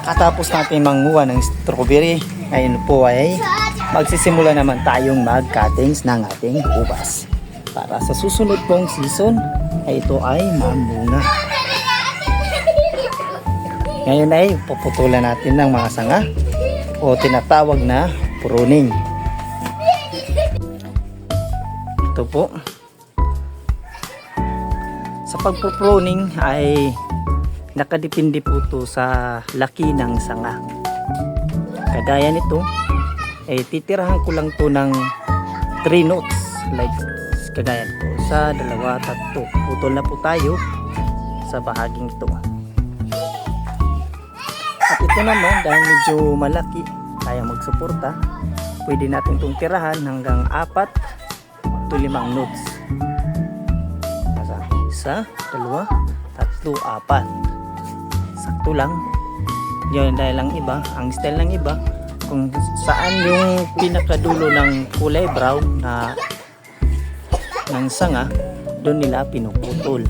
Katapos natin manguha ng strawberry, ngayon po ay magsisimula naman tayong mag-cuttings ng ating ubas. Para sa susunod pong season, ay ito ay mamunga. Ngayon ay puputulan natin ng mga sanga o tinatawag na pruning. Ito po. Sa pagpupruning ay nakadepende po ito sa laki ng sanga. Kagaya nito, ay titirahan ko lang to ng 3 notes. Like, kagaya nito. Sa 2, 3. Putol na po tayo sa bahaging ito. At ito naman, dahil medyo malaki, kaya magsuporta, pwede natin itong tirahan hanggang 4 to 5 notes. 1, 2, 3, 4. Sakto lang. Yun, dahil ang iba, ang style ng iba, kung saan yung pinakadulo ng kulay brown na ng sanga, doon nila pinuputol.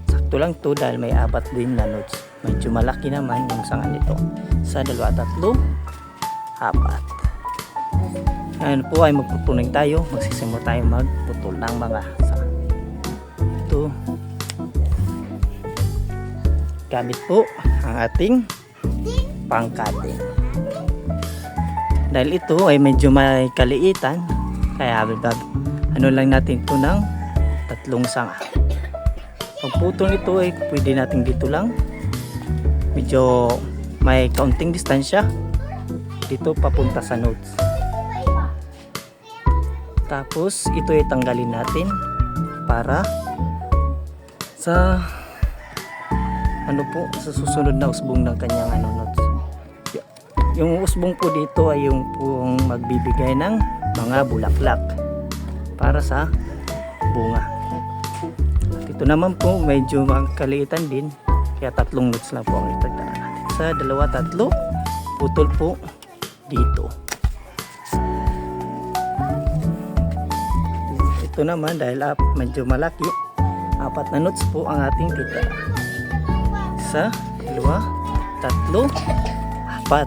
Sakto lang to dahil may 4 din na notes. Medyo malaki naman yung sanga nito. Sa 2, 3, 4. Ngayon po ay magpupuning tayo. Magsisimula tayo magputol ng mga sanga. Ito. Gamit po ang ating pang-cutting. Dahil ito ay medyo may kaliitan, kaya ano lang natin ito ng 3 sanga. Pagputol nito ay pwede natin dito lang. Medyo may kaunting distansya dito papunta sa notes. Tapos ito ay tanggalin natin para sa sa susunod na usbong ng kanyang notes. Yung usbong po dito ay yung pong magbibigay ng mga bulaklak para sa bunga. At ito naman po medyo magkaliitan din, kaya 3 notes lang po ang itagdaan natin. Sa 2, 3, putol po dito. Ito naman dahil medyo malaki, 4 na notes po ang ating titira. 1, 2, 3, 4.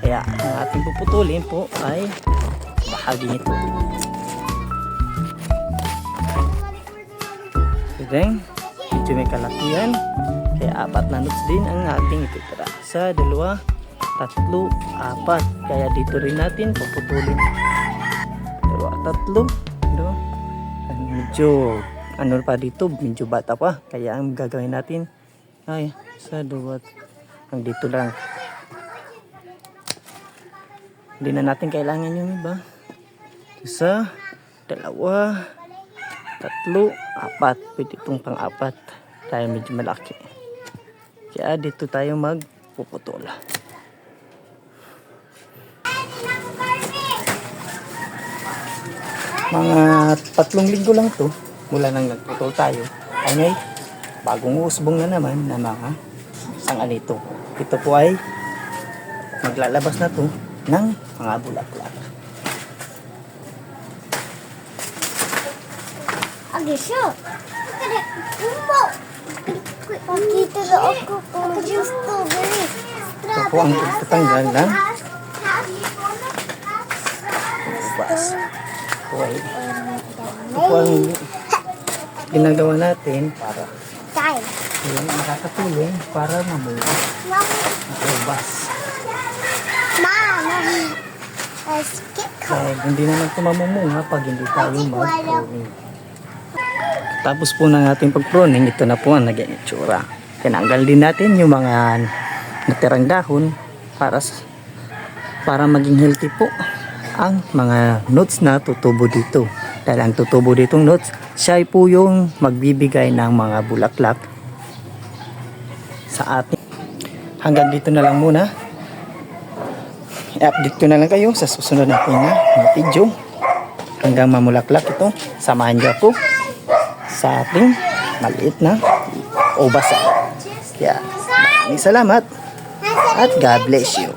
Kaya ang ating puputulin po ay bahagi nito. Then, medyo may kalakihan, kaya 4 na notes din ang ating ititira. Sa 2, 3, 4. Kaya dito rin natin puputulin. 2, 3. Medyo pa dito, medyo bata pa. Kaya ang gagawin natin ay sa 2 ang dito lang. Hindi na natin kailangan yung iba. Sa 2, 3, 4. Pwede itong pang-4 dahil medyo malaki. Kaya dito tayo magpuputol. Mga 3 linggo lang to mula nang nagputol tayo. Ay ngay, bagong usbong na naman na mga sanga nito. Ito po ay maglalabas na to ng mga bulaklak. Agisyo. Pakita na ako kung yung strawberry. Ito po ang tatanggal ng ubas. Ito po ang ginagawa natin para yung makakatulong para mamunga ang ubas. Kaya hindi naman ito mamumunga pag hindi tayo mag-pruning. Tapos po ng ating pag-pruning, ito na po ang naging itsura. Tinanggal din natin yung mga natirang dahon para maging healthy po ang mga nuts na tutubo dito. Dahil ang tutubo ditong nuts, siya po yung magbibigay ng mga bulaklak sa atin. Hanggang dito na lang muna. I-update ko na lang kayo sa susunod natin na video. Hanggang mamulaklak ito, samahan niyo ako sa ating maliit na ubas. Kaya maraming salamat at God bless you.